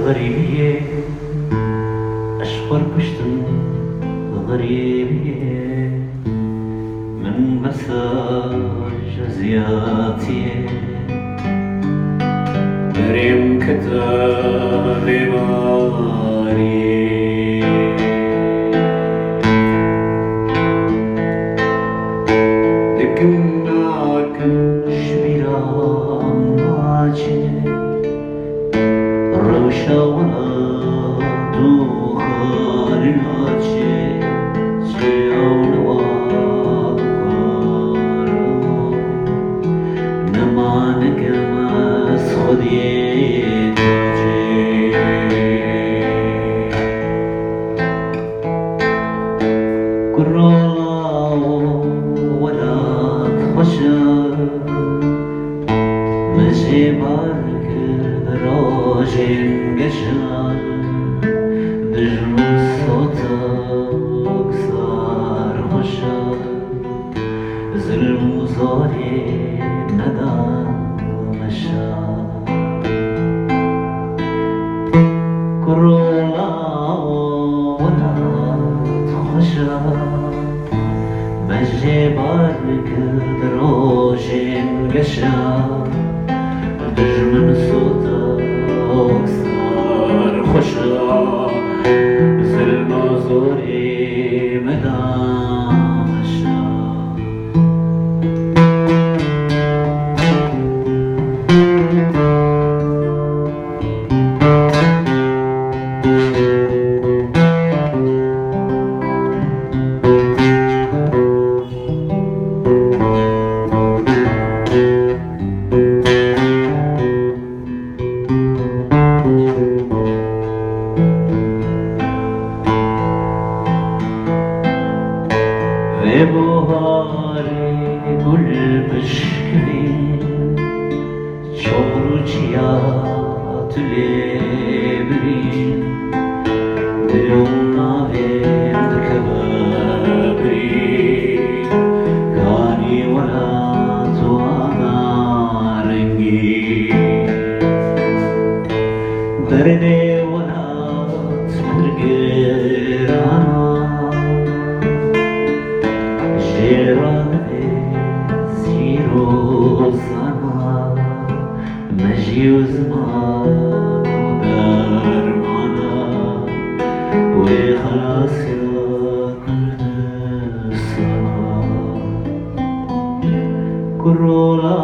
غريبية أشقر كشتن غريبية من مساج زياتي بريم كتاب ماري لكنك شبيران ماجي روشا ولا دوخار ناجي جيون وادخار نما نكمس خدي تاجي كرالا ولا تخشى مجي بارك راجل قشان دجم صوتك صار خشى ظلم وظالم ندم مشى كرولا ولا تخشى مجي بارك راجل قشان دجم صوتك صار خشى ظلم وظالم ندم مشى في بهاري گل بشکنی چوروچیات لیبرین دلم ناویم دکبری کانی ولا توانا رنگی درنی ولا تبرگرانا جيران زيرو زمان مجي وزمان ودرمانا وخلاص يا كل سنة كرولا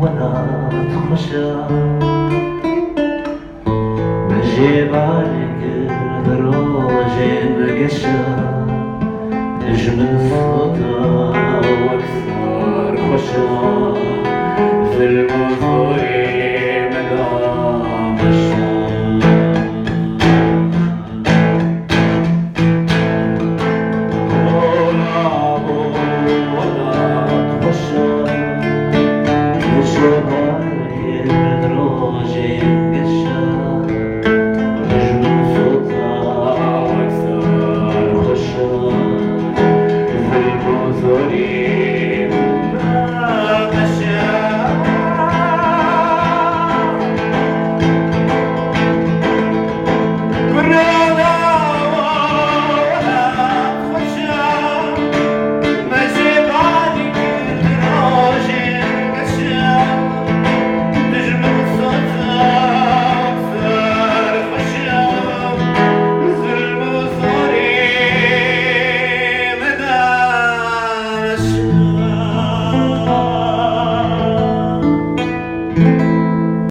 ولا تخشى مجي بالك دروجين قشا نجم صوتا واكثر خشا في المظهر